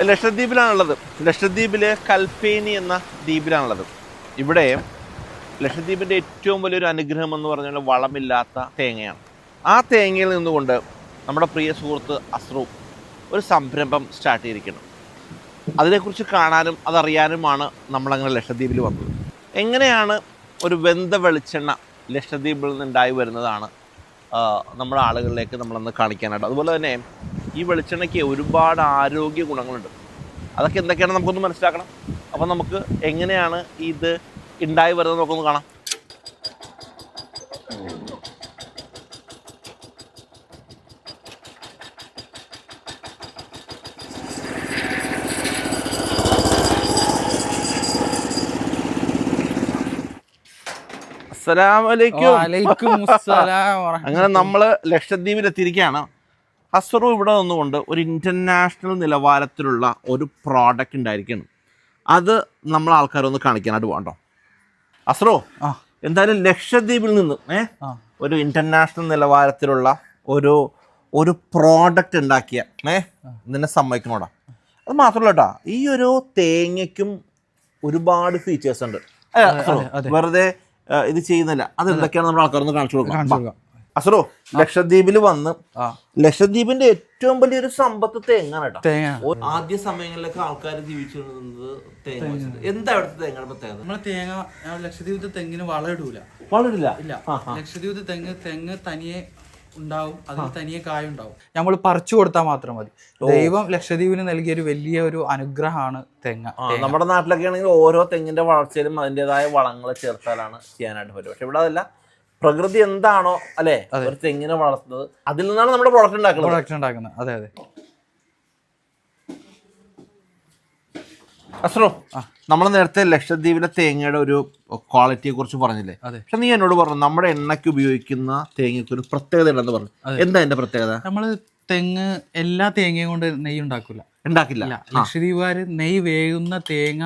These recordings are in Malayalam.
ലക്ഷദ്വീപിലാണുള്ളത്. ലക്ഷദ്വീപിലെ കൽപ്പേനി എന്ന ദ്വീപിലാണുള്ളത്. ഇവിടെ ലക്ഷദ്വീപിൻ്റെ ഏറ്റവും വലിയൊരു അനുഗ്രഹം എന്ന് പറഞ്ഞാൽ വളമില്ലാത്ത തേങ്ങയാണ്. ആ തേങ്ങയിൽ നിന്നുകൊണ്ട് നമ്മുടെ പ്രിയ സുഹൃത്ത് അസ്രു ഒരു സംരംഭം സ്റ്റാർട്ട് ചെയ്തിരിക്കണം. അതിനെക്കുറിച്ച് കാണാനും അതറിയാനുമാണ് നമ്മളങ്ങനെ ലക്ഷദ്വീപിൽ വന്നത്. എങ്ങനെയാണ് ഒരു വെന്ത വെളിച്ചെണ്ണ ലക്ഷദ്വീപിൽ നിന്നുണ്ടായി വരുന്നതാണ് നമ്മുടെ ആളുകളിലേക്ക് നമ്മളന്ന് കാണിക്കാനായിട്ട്. അതുപോലെ തന്നെ ഈ വെളിച്ചെണ്ണയ്ക്ക് ഒരുപാട് ആരോഗ്യ ഗുണങ്ങളുണ്ട്. അതൊക്കെ എന്തൊക്കെയാണെന്ന് നമുക്കൊന്ന് മനസ്സിലാക്കണം. അപ്പം നമുക്ക് എങ്ങനെയാണ് ഇത് ഉണ്ടായി വരുന്നത് നമുക്കൊന്ന് കാണാം. അങ്ങനെ നമ്മൾ ലക്ഷദ്വീപിൽ എത്തിയിരിക്കുകയാണ്. അസ്രു ഇവിടെ നിന്നുകൊണ്ട് ഒരു ഇൻ്റർനാഷണൽ നിലവാരത്തിലുള്ള ഒരു പ്രോഡക്റ്റ് ഉണ്ടായിരിക്കണം. അത് നമ്മൾ ആൾക്കാരൊന്ന് കാണിക്കാനായിട്ട് പോകണ്ടോ. അസ്രു, എന്തായാലും ലക്ഷദ്വീപിൽ നിന്ന് ഒരു ഇൻ്റർനാഷണൽ നിലവാരത്തിലുള്ള ഒരു പ്രോഡക്റ്റ് ഉണ്ടാക്കിയ നിന്നെ സമ്മതിക്കണോടാ. അത് മാത്രമല്ല കേട്ടോ, ഈ ഒരു തേങ്ങയ്ക്കും ഒരുപാട് ഫീച്ചേഴ്സ് ഉണ്ട്. വെറുതെ ഇത് ചെയ്യുന്നില്ല. അത് എന്തൊക്കെയാണ് നമ്മൾ ആൾക്കാരൊന്ന് കാണിച്ചു കൊടുക്കാം. അസ്രു, ലക്ഷദ്വീപിൽ വന്ന് ലക്ഷദ്വീപിന്റെ ഏറ്റവും വലിയൊരു സമ്പത്ത് തേങ്ങ കേട്ടോ. ആദ്യ സമയങ്ങളിലൊക്കെ ആൾക്കാർ ജീവിച്ചിരുന്നത് തേങ്ങ. എന്താ അവിടുത്തെ തേങ്ങയുടെ പ്രത്യേകത? നമ്മളെ തേങ്ങ ലക്ഷദ്വീപത്തെ തെങ്ങിന് വളമിടൂല. ഇല്ല. ലക്ഷദ്വീപത്തെ തെങ്ങ് തനിയെ ഉണ്ടാവും, അതിന് തനിയെ കായ ഉണ്ടാവും. നമ്മൾ പറിച്ചു കൊടുത്താൽ മാത്രം മതി. ദൈവം ലക്ഷദ്വീപിന് നൽകിയ ഒരു വലിയ ഒരു അനുഗ്രഹമാണ് തെങ്ങ. നമ്മുടെ നാട്ടിലൊക്കെ ആണെങ്കിൽ ഓരോ തെങ്ങിന്റെ വളർച്ചയിലും അതിൻ്റെതായ വളങ്ങൾ ചേർത്താലാണ് ചെയ്യാനായിട്ട് പറ്റും. പക്ഷെ ഇവിടെ അതല്ല, പ്രകൃതി എന്താണോ അല്ലെ ഒരു തെങ്ങിനെ വളർത്തുന്നത്, അതിൽ നിന്നാണ് നമ്മുടെ പ്രൊഡക്റ്റ് ഉണ്ടാക്കുന്നത്. അതെ അതെ. അസ്രു, നമ്മൾ നേരത്തെ ലക്ഷദ്വീപിലെ തേങ്ങയുടെ ഒരു ക്വാളിറ്റിയെ കുറിച്ച് പറഞ്ഞില്ലേ? പക്ഷെ നീ എന്നോട് പറഞ്ഞു നമ്മുടെ എണ്ണയ്ക്ക് ഉപയോഗിക്കുന്ന തേങ്ങയ്ക്ക് ഒരു പ്രത്യേകത ഉണ്ടെന്ന് പറഞ്ഞു. എന്താ അതിന്റെ പ്രത്യേകത? നമ്മള് തെങ്ങ് എല്ലാ തേങ്ങയും കൊണ്ട് നെയ്യ് ഉണ്ടാക്കില്ല. ലക്ഷദ്വീപുകാര് നെയ്യ് വേകുന്ന തേങ്ങ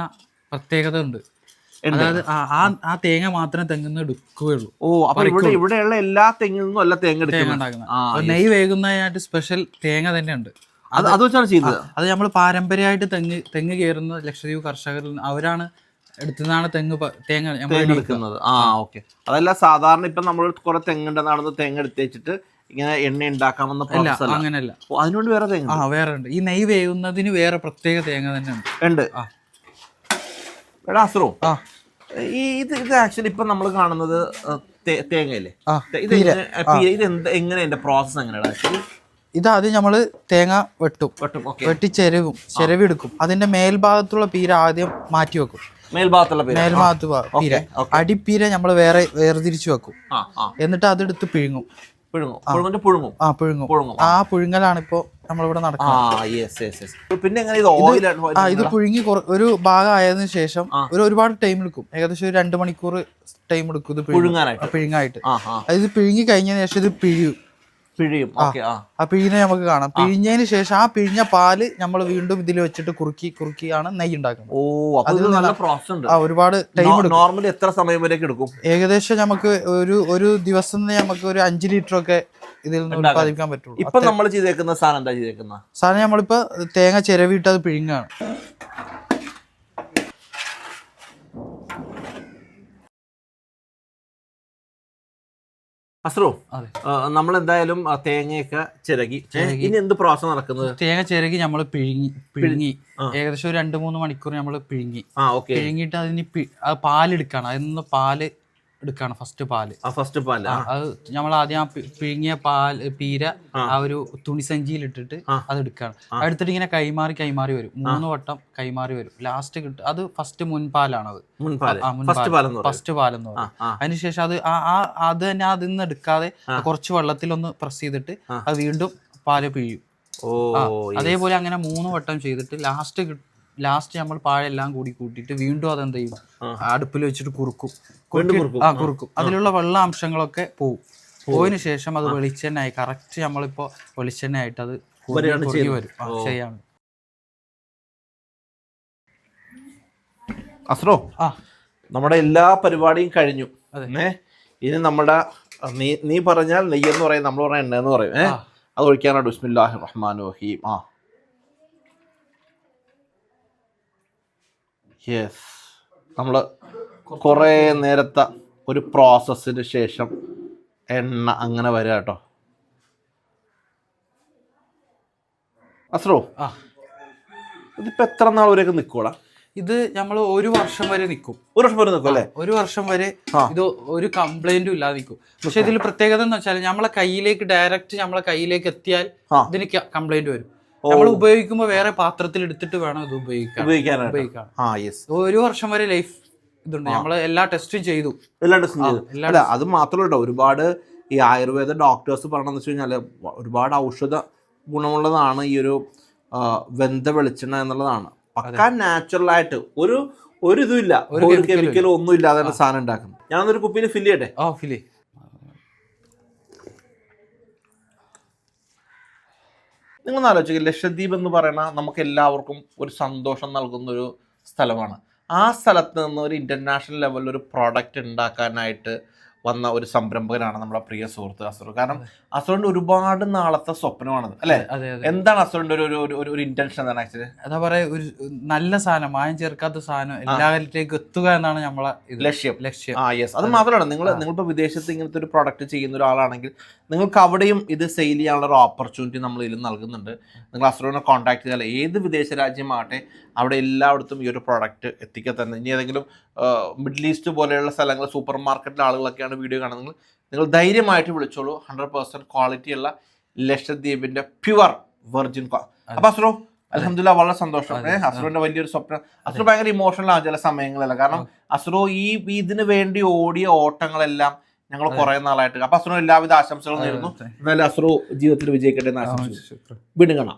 പ്രത്യേകത ഉണ്ട്. അതായത് ആ തേങ്ങ മാത്രമേ തെങ്ങിന്ന് എടുക്കുകയുള്ളൂ. അപ്പൊ ഇവിടെയുള്ള എല്ലാ തെങ്ങിൽ നിന്നും അല്ല തേങ്ങ ഉണ്ടാക്കുന്നത്. നെയ്യ് വേകുന്നതിനായിട്ട് സ്പെഷ്യൽ തേങ്ങ തന്നെ ഉണ്ട്. അത് വെച്ചാണ് ചെയ്യുന്നത്. അത് നമ്മൾ പാരമ്പര്യമായിട്ട് തെങ്ങ് കയറുന്ന ലക്ഷദ്വീപ് കർഷകരിൽ അവരാണ് എടുത്തുനിന്നാണ് തേങ്ങ എടുക്കുന്നത്. ഓക്കെ. അതല്ല, സാധാരണ ഇപ്പൊ നമ്മൾ കുറെ തെങ്ങുണ്ടെന്നാണെന്ന് തേങ്ങ എടുത്ത് വെച്ചിട്ട് ഇങ്ങനെ എണ്ണ ഉണ്ടാക്കാമെന്ന അങ്ങനെയല്ല. അതിനുവേണ്ടി വേറെ തേങ്ങ വേറെ ഉണ്ട്. ഈ നെയ്യ് വേകുന്നതിന് വേറെ പ്രത്യേക തേങ്ങ തന്നെ ഉണ്ട്. എടാ അസ്രു, ഇത് ആക്ച്വലി ഇപ്പൊ നമ്മൾ കാണുന്നത് തേങ്ങയല്ലേ? ഇത് എങ്ങനെ എന്റെ പ്രോസസ് എങ്ങനെയാണ് ആക്ച്വലി? ഇതാദ്യം നമ്മള് തേങ്ങ വെട്ടി ചെരവെടുക്കും. അതിന്റെ മേൽഭാഗത്തുള്ള പീര ആദ്യം മാറ്റി വെക്കും. മേൽഭാഗത്ത് പീര, അടിപ്പീര നമ്മൾ വേർതിരിച്ചു വെക്കും. എന്നിട്ട് അതെടുത്ത് പിഴുങ്ങും. ആ പുഴുങ്ങലാണ് ഇപ്പൊ നമ്മളിവിടെ നടക്കുന്നത്. പിന്നെ ഇത് പുഴുങ്ങി ഒരു ഭാഗം ആയതിനു ശേഷം ഒരുപാട് ടൈം എടുക്കും. ഏകദേശം ഒരു 2 മണിക്കൂർ ടൈം എടുക്കും ഇത് പിഴുങ്ങായിട്ട്. ഇത് പിഴുങ്ങി കഴിഞ്ഞതിന് ശേഷം ഇത് പിഴിയും. ആ പിഴിഞ്ഞ നമുക്ക് കാണാം. പിഴിഞ്ഞതിന് ശേഷം ആ പിഴിഞ്ഞ പാല് നമ്മൾ വീണ്ടും ഇതിൽ വെച്ചിട്ട് കുറുക്കിയാണ് നെയ്യ് ഉണ്ടാക്കുന്നത്. ഒരുപാട് ടൈം എടുക്കും. നോർമലി എത്ര സമയം വരെ എടുക്കും? ഏകദേശം നമുക്ക് ഒരു ദിവസം നമുക്ക് ഒരു 5 ലിറ്റർ ഒക്കെ ഇതിൽ നിന്ന് ഉത്പാദിപ്പിക്കാൻ പറ്റുള്ളൂ. ഇപ്പൊ നമ്മൾ ചെയ്തേക്കുന്ന സാധനം എന്താ ചെയ്തേക്കുന്ന സാധനം? നമ്മളിപ്പോ തേങ്ങ ചിരവിട്ട് അത് പിഴിങ്ങാണ്. അസ്രു, നമ്മൾ എന്തായാലും തേങ്ങയൊക്കെ ചിരകി ഇനി എന്ത് പ്രോസസ് നടക്കുന്നത്? തേങ്ങ ചിരകി നമ്മൾ പിഴുങ്ങി ഏകദേശം ഒരു 2-3 മണിക്കൂർ നമ്മൾ പിഴുങ്ങിയിട്ട് അതിന് പാലെടുക്കാണ്. അതിൽ നിന്ന് പാല് എടുക്കാണ്. ഫസ്റ്റ് പാല് അത് നമ്മൾ ആദ്യം ആ പിഴുങ്ങിയ പീര ആ ഒരു തുണിസഞ്ചിയിൽ ഇട്ടിട്ട് അത് എടുക്കാണ്. എടുത്തിട്ട് ഇങ്ങനെ കൈമാറി വരും. 3 വട്ടം കൈമാറി വരും. ലാസ്റ്റ് കിട്ടും. അത് ഫസ്റ്റ് മുൻപാലാണത്. ഫസ്റ്റ് പാലെന്ന് പറയും. അതിനുശേഷം അത് തന്നെ അതിൽ നിന്ന് എടുക്കാതെ കുറച്ച് വെള്ളത്തിലൊന്ന് പ്രസ് ചെയ്തിട്ട് അത് വീണ്ടും പാല് പിഴിയും. അതേപോലെ അങ്ങനെ 3 വട്ടം ചെയ്തിട്ട് ലാസ്റ്റ് നമ്മൾ പാഴെല്ലാം കൂടി കൂട്ടിയിട്ട് വീണ്ടും അതെന്ത് ചെയ്യും? അടുപ്പിൽ വെച്ചിട്ട് കുറുക്കും. അതിലുള്ള വെള്ളാംശങ്ങളൊക്കെ പോയതിനു ശേഷം അത് വെളിച്ചെണ്ണയായി കറക്റ്റ് നമ്മളിപ്പോ വെളിച്ചെണ്ണയായിട്ട് അത് വരും. ശരിയാണ്. അസ്രോ, നമ്മുടെ എല്ലാ പരിപാടിയും കഴിഞ്ഞു. ഇനി നമ്മുടെ നീ പറഞ്ഞാൽ നെയ്യെന്ന് പറയും, നമ്മൾ പറഞ്ഞ എണ്ണ എന്ന് പറയും. അത് ഒഴിക്കാനാണ്. ബിസ്മില്ലാഹിർ റഹ്മാനിർ റഹീം. യെസ്, നമ്മൾ കുറേ നേരത്തെ ഒരു പ്രോസസ്സിന് ശേഷം എണ്ണ അങ്ങനെ വരിക കേട്ടോ. അസ്രോ, ഇതിപ്പോൾ എത്ര നാൾ വരെയൊക്കെ നിൽക്കൂടാ? ഇത് നമ്മൾ 1 വർഷം വരെ നിൽക്കും. 1 വർഷം വരെ നിൽക്കും അല്ലേ? 1 വർഷം വരെ ഇത് ഒരു കംപ്ലൈന്റും ഇല്ലാതെ നിൽക്കും. പക്ഷെ ഇതിൽ പ്രത്യേകത എന്ന് വെച്ചാൽ നമ്മളെ കയ്യിലേക്ക് ഡയറക്റ്റ് നമ്മളെ കയ്യിലേക്ക് എത്തിയാൽ ഇതിന് കംപ്ലൈന്റ് വരും. നമ്മൾ ഉപയോഗിക്കുമ്പോൾ വേറെ പാത്രത്തിൽ എടുത്തിട്ട് വേണം ഇത് ഉപയോഗിക്കാൻ. 1 വർഷം വരെ ലൈഫ് ഇതുണ്ട്. നമ്മൾ എല്ലാ ടെസ്റ്റും ചെയ്തു. അല്ല, അത് മാത്രമല്ല, ഒരുപാട് ഈ ആയുർവേദ ഡോക്ടേഴ്സ് പറയണമെന്ന് വെച്ച് കഴിഞ്ഞാൽ ഒരുപാട് ഔഷധ ഗുണമുള്ളതാണ് ഈ ഒരു വെന്ത വെളിച്ചെണ്ണ എന്നുള്ളതാണ്. പക്കാ നാച്ചുറൽ ആയിട്ട് ഒരു ഇതും ഇല്ല, ഒരു കെമിക്കലും ഒന്നും ഇല്ലാതെ സാധനം ഉണ്ടാക്കുന്നത്. ഞാനൊരു കുപ്പിയിൽ ഫില്ല് ചെയ്യട്ടെ? ഫില്ല്. നിങ്ങൾ ആലോചിക്കുക, ലക്ഷദ്വീപ് എന്ന് പറയുന്ന നമുക്ക് എല്ലാവർക്കും ഒരു സന്തോഷം നൽകുന്ന ഒരു സ്ഥലമാണ്. ആ സ്ഥലത്ത് നിന്ന് ഒരു ഇൻ്റർനാഷണൽ ലെവലിൽ ഒരു പ്രോഡക്റ്റ് ഉണ്ടാക്കാനായിട്ട് വന്ന ഒരു സംരംഭകനാണ് നമ്മുടെ പ്രിയ സുഹൃത്ത് അസ്രോ. കാരണം അസ്രോന്റെ ഒരുപാട് നാളത്തെ സ്വപ്നമാണത് അല്ലേ? എന്താണ് അസ്രോന്റെ ഒരു ഇന്റൻഷൻ? എന്താണ് ആക്ച്വലി? എന്താ പറയാ, ഒരു നല്ല സാധനം, മായം ചേർക്കാത്ത സാധനം എല്ലാവരിലേക്ക് എത്തുക എന്നാണ് നമ്മളെ ലക്ഷ്യം. യെസ്. അത് മാത്രമല്ല, നിങ്ങളിപ്പോൾ വിദേശത്ത് ഇങ്ങനത്തെ ഒരു പ്രോഡക്റ്റ് ചെയ്യുന്ന ഒരാളാണെങ്കിൽ നിങ്ങൾക്ക് അവിടെയും ഇത് സെയിൽ ചെയ്യാനുള്ള ഒരു ഓപ്പർച്യൂണിറ്റി നമ്മൾ ഇതിൽ നൽകുന്നുണ്ട്. നിങ്ങൾ അസ്രോനെ കോൺടാക്ട് ചെയ്താൽ ഏത് വിദേശ രാജ്യമാകട്ടെ അവിടെ എല്ലായിടത്തും ഈ ഒരു പ്രോഡക്റ്റ് എത്തിക്കാൻ തന്നെ. ഇനി ഏതെങ്കിലും മിഡിൽ ഈസ്റ്റ് പോലെയുള്ള സ്ഥലങ്ങൾ, സൂപ്പർ മാർക്കറ്റിലെ ആളുകളൊക്കെയാണ് വീഡിയോ കാണുന്നത്, നിങ്ങൾ ധൈര്യമായിട്ട് വിളിച്ചോളൂ. 100% ക്വാളിറ്റിയുള്ള ലക്ഷദ്വീപിന്റെ പ്യുവർ വെർജിൻ. അപ്പൊ അസ്രോ, അൽഹംദുലില്ലാ, വളരെ സന്തോഷം. അസ്രോന്റെ വലിയൊരു സ്വപ്നം. അസ്രോ ഭയങ്കര ഇമോഷണൽ ആണ് ചില സമയങ്ങളല്ല. കാരണം അസ്രോ ഇതിന് വേണ്ടി ഓടിയ ഓട്ടങ്ങളെല്ലാം ഞങ്ങൾ കുറെ നാളായിട്ട്. അപ്പൊ അസ്രോ എല്ലാവിധ ആശംസകളും നേരുന്നു. എന്നാലും അസ്രോ ജീവിതത്തിൽ വിജയിക്കട്ടെ എന്ന് ആശംസിച്ചു. വീണ്ടും കാണാം.